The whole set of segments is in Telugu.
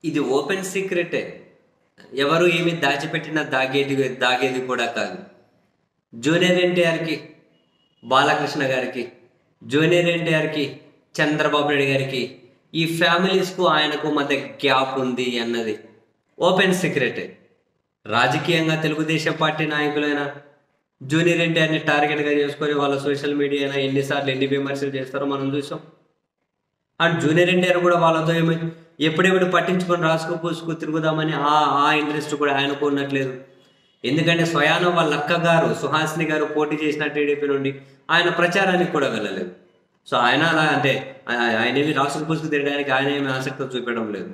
ఇది ఓపెన్ సీక్రెటే. ఎవరు ఏమి దాచిపెట్టినా దాగేది కూడా కాదు. జూనియర్ ఎన్టీఆర్‌కి, బాలకృష్ణ గారికి, జూనియర్ ఎన్టీఆర్‌కి, చంద్రబాబు నాయుడు గారికి, ఈ ఫ్యామిలీస్‌కు ఆయనకు మధ్య గ్యాప్ ఉంది అన్నది ఓపెన్ సీక్రెటే. రాజకీయంగా తెలుగుదేశం పార్టీ నాయకులైన జూనియర్ ఎన్టీఆర్‌ని టార్గెట్‌గా చేసుకొని వాళ్ళ సోషల్ మీడియాలో ఎన్నిసార్లు ఎన్ని విమర్శలు చేస్తారో మనం చూసాం. అండ్ జూనియర్ ఎన్టీఆర్ కూడా వాళ్ళతో ఎప్పుడెప్పుడు పట్టించుకొని రాసుకు పూసుకు తిరుగుదామని ఆ ఇంట్రెస్ట్ కూడా ఆయనకు ఉన్నట్లేదు. ఎందుకంటే స్వయాన వాళ్ళ అక్క గారు సుహాసిని గారు పోటీ చేసిన టీడీపీ నుండి ఆయన ప్రచారానికి కూడా వెళ్ళలేదు. సో ఆయన అలా అంటే ఆయన ఏమి రాసుకు పూసుకు తిరగడానికి ఆయన ఏమి ఆసక్తి చూపడం లేదు.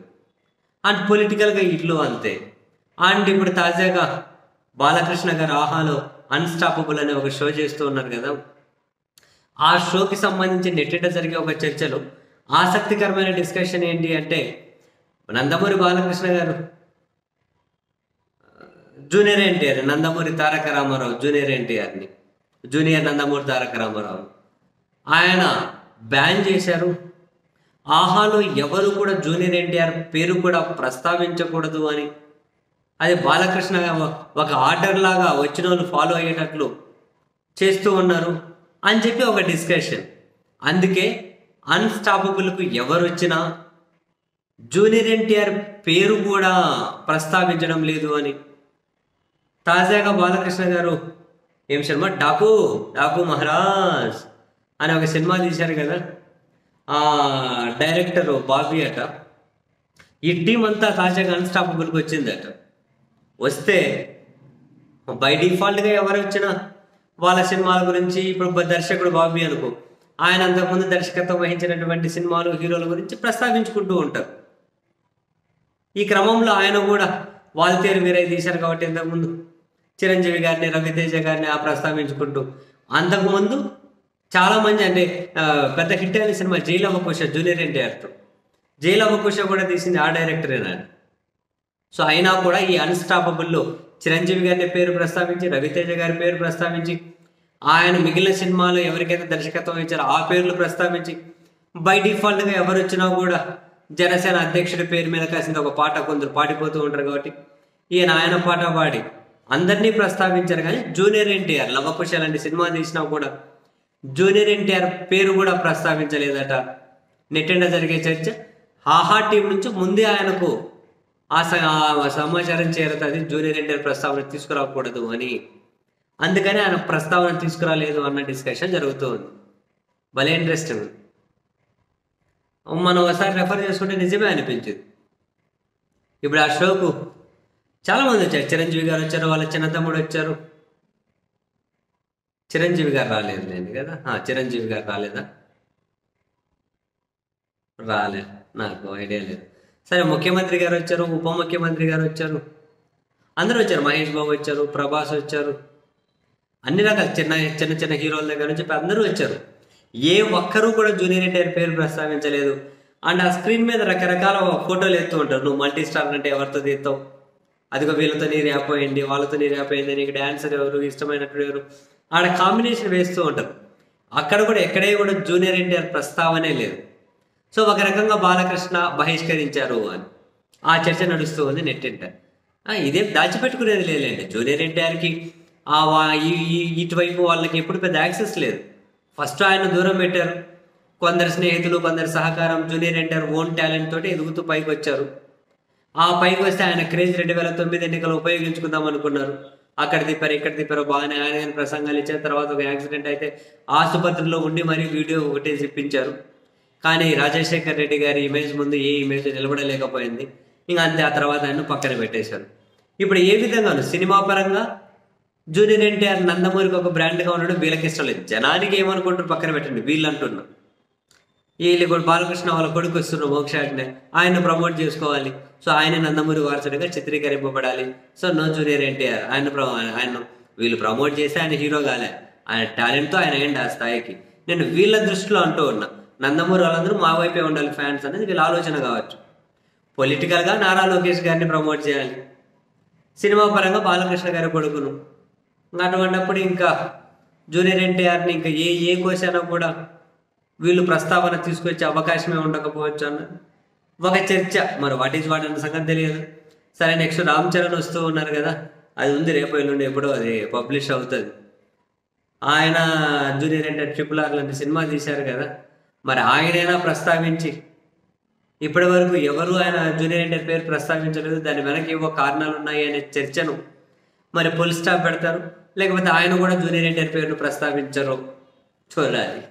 అండ్ పొలిటికల్గా ఇల్లు అంతే. అండ్ ఇప్పుడు తాజాగా బాలకృష్ణ గారు ఆహాలో అన్స్టాపబుల్ అనే ఒక షో చేస్తూ ఉన్నారు కదా. ఆ షోకి సంబంధించి నెట్టింట జరిగే ఒక చర్చలో ఆసక్తికరమైన డిస్కషన్ ఏంటి అంటే, నందమూరి బాలకృష్ణ గారు జూనియర్ ఎన్టీఆర్, నందమూరి తారక రామారావు జూనియర్ నందమూరి తారక రామారావు ఆయన బ్యాన్ చేశారు. ఆహాలో ఎవరు కూడా జూనియర్ ఎన్టీఆర్ పేరు కూడా ప్రస్తావించకూడదు అని, అది బాలకృష్ణ ఒక ఆర్డర్ లాగా వచ్చిన వాళ్ళు ఫాలో అయ్యేటట్లు చేస్తూ ఉన్నారు అని చెప్పి ఒక డిస్కషన్. అందుకే అన్స్టాపబుల్కు ఎవరు వచ్చినా జూనియర్ ఎన్టీఆర్ పేరు కూడా ప్రస్తావించడం లేదు అని తాజాగా బాలకృష్ణ గారు ఏం సినిమా డాకు మహారాజ్ అని ఒక సినిమా తీశారు కదా. ఆ డైరెక్టర్ బాబీ అట. ఈ టీం అంతా తాజాగా అన్స్టాపబుల్కి వచ్చిందట. వస్తే బై డిఫాల్ట్గా ఎవరు వచ్చినా వాళ్ళ సినిమాల గురించి, ఇప్పుడు దర్శకుడు బాబీ అనుకో, ఆయన అంతకుముందు దర్శకత్వం వహించినటువంటి సినిమాలు హీరోల గురించి ప్రస్తావించుకుంటూ ఉంటారు. ఈ క్రమంలో ఆయన కూడా వాల్తేరు వీరయ్య తీశారు కాబట్టి ఇంతకుముందు చిరంజీవి గారిని, రవితేజ గారిని ప్రస్తావించుకుంటూ, అంతకుముందు చాలామంది అంటే పెద్ద హిట్ అయిన సినిమా జైలు అవకుశ జూనియర్ ఎన్టీఆర్తో, జైలు అవకుశ కూడా తీసింది ఆ డైరెక్టరేనా. సో అయినా కూడా ఈ అన్స్టాపబుల్లో చిరంజీవి గారిని పేరు ప్రస్తావించి, రవితేజ గారి పేరు ప్రస్తావించి, ఆయన మిగిలిన సినిమాలు ఎవరికైతే దర్శకత్వం ఇచ్చారో ఆ పేర్లు ప్రస్తావించి, బై డిఫాల్ట్గా ఎవరు వచ్చినా కూడా జనసేన అధ్యక్షుడి పేరు మీద కాసింది ఒక పాట కొందరు పాడిపోతూ ఉంటారు కాబట్టి ఈయన ఆయన పాట పాడి అందరినీ ప్రస్తావించారు. కానీ జూనియర్ ఎన్టీఆర్ లవకుశ లాంటి సినిమా తీసినా కూడా జూనియర్ ఎన్టీఆర్ పేరు కూడా ప్రస్తావించలేదట. నెట్టింట జరిగే చర్చ ఆహా టీం నుంచి ముందే ఆయనకు ఆ సమాచారం చేరుతుంది, జూనియర్ ఎన్టీఆర్ ప్రస్తావన తీసుకురాకూడదు అని. అందుకని ఆయన ప్రస్తావన తీసుకురాలేదు అన్న డిస్కషన్ జరుగుతూ ఉంది. భలే ఇంట్రెస్టింగ్. మనం ఒకసారి రెఫర్ చేసుకుంటే నిజమే అనిపించింది. ఇప్పుడు ఆ షోకు చాలామంది వచ్చారు. చిరంజీవి గారు వచ్చారు, వాళ్ళ చిన్న తమ్ముడు వచ్చారు. చిరంజీవి గారు రాలేదు లేదు కదా. చిరంజీవి గారు రాలేదా? రాలేదు, నాకు ఐడియా లేదు. సరే, ముఖ్యమంత్రి గారు వచ్చారు, ఉప ముఖ్యమంత్రి గారు వచ్చారు, అందరూ వచ్చారు. మహేష్ బాబు వచ్చారు, ప్రభాస్ వచ్చారు, అన్ని రకాల చిన్న చిన్న హీరోల దగ్గర నుంచి అందరూ వచ్చారు. ఏ ఒక్కరూ కూడా జూనియర్ ఎన్టీఆర్ పేరు ప్రస్తావించలేదు. అండ్ ఆ స్క్రీన్ మీద రకరకాల ఫోటోలు ఎత్తూ ఉంటారు. నువ్వు మల్టీ స్టార్ అంటే ఎవరితో తీస్తావు, అదిగో వీళ్ళతో నీ ర్యాప్ అయింది, వాళ్ళతో నీ ర్యాప్ అయింది, నీకు డాన్సర్ ఎవరు, ఇష్టమైనటువంటి ఎవరు, ఆడ కాంబినేషన్ వేస్తూ ఉంటారు. అక్కడ కూడా ఎక్కడే కూడా జూనియర్ ఎన్టీఆర్ ప్రస్తావనే లేదు. సో ఒక రకంగా బాలకృష్ణ బహిష్కరించారు అని ఆ చర్చ నడుస్తూ ఉంది నెట్టింట. ఇదేం దాచిపెట్టుకునేది లేదండి. జూనియర్ ఎన్టీఆర్కి ఇటువైపు వాళ్ళకి ఎప్పుడు పెద్ద యాక్సెస్ లేదు. ఫస్ట్ ఆయన దూరం పెట్టారు. కొందరు స్నేహితులు, కొందరు సహకారం, జూనియర్ ఎన్టీఆర్ ఓన్ టాలెంట్ తోటి ఎదుగుతూ పైకి వచ్చారు. ఆ పైకి వస్తే ఆయన క్రేజ్ 2009 ఎన్నికలు ఉపయోగించుకుందాం అనుకున్నారు. అక్కడ తిప్పారు, ఇక్కడ తిప్పారు, బాగానే ఆయన ప్రసంగాలు ఇచ్చిన తర్వాత ఒక యాక్సిడెంట్ అయితే ఆసుపత్రిలో ఉండి మరీ వీడియో ఒకటి ఇప్పించారు. కానీ రాజశేఖర్ రెడ్డి గారి ఇమేజ్ ముందు ఏ ఇమేజ్ నిలబడలేకపోయింది. ఇంకా అంతే, ఆ తర్వాత ఆయన పక్కన పెట్టేశారు. ఇప్పుడు ఏ విధంగా సినిమా పరంగా జూనియర్ ఎన్టీఆర్ నందమూరికి ఒక బ్రాండ్గా ఉండడం వీళ్ళకి ఇష్టం లేదు. జనానికి ఏమనుకుంటారు పక్కన పెట్టండి, వీళ్ళు అంటున్నారు. వీళ్ళు కూడా బాలకృష్ణ వాళ్ళ కొడుకు వస్తున్నారు మోక్షాజ్ఞ, ఆయన ప్రమోట్ చేసుకోవాలి. సో ఆయన నందమూరి వారసుడిగా చిత్రీకరింపబడాలి. So no junior NTR. ఆయన వీళ్ళు ప్రమోట్ చేస్తే ఆయన హీరో కాలే, ఆయన టాలెంట్తో ఆయన అయ్యండి ఆ స్థాయికి. నేను వీళ్ళ దృష్టిలో అంటూ ఉన్నా, నందమూరి వాళ్ళందరూ మా వైపే ఉండాలి ఫ్యాన్స్ అనేది వీళ్ళ ఆలోచన కావచ్చు. పొలిటికల్గా నారా లోకేష్ గారిని ప్రమోట్ చేయాలి, సినిమా పరంగా బాలకృష్ణ గారి కొడుకును. అటువంటిప్పుడు ఇంకా జూనియర్ ఎన్టీఆర్ని ఇంకా ఏ కోశానా కూడా వీళ్ళు ప్రస్తావన తీసుకొచ్చే అవకాశమే ఉండకపోవచ్చు అన్నది ఒక చర్చ. మరి వాట్ ఈజ్ వాట్ అన్న సంగతి తెలియదు. సరే, నెక్స్ట్ రామ్ చరణ్ వస్తూ ఉన్నారు కదా, అది ఉంది రేపు ఎల్లుండి ఎప్పుడో అది పబ్లిష్ అవుతుంది. ఆయన జూనియర్ ఎన్టీఆర్ RRR లాంటి సినిమా తీశారు కదా, మరి ఆయనైనా ప్రస్తావించి, ఇప్పటి వరకు ఎవరు ఆయన జూనియర్ ఎన్టీఆర్ పేరు ప్రస్తావించలేదు. దాని వెనక ఏవో కారణాలు ఉన్నాయి అనే చర్చను మరి ఫుల్ స్టాప్ పెడతారు, లేకపోతే ఆయన కూడా జూనియర్ ఎన్టీఆర్ పేరును ప్రస్తావించరు, చూడాలి.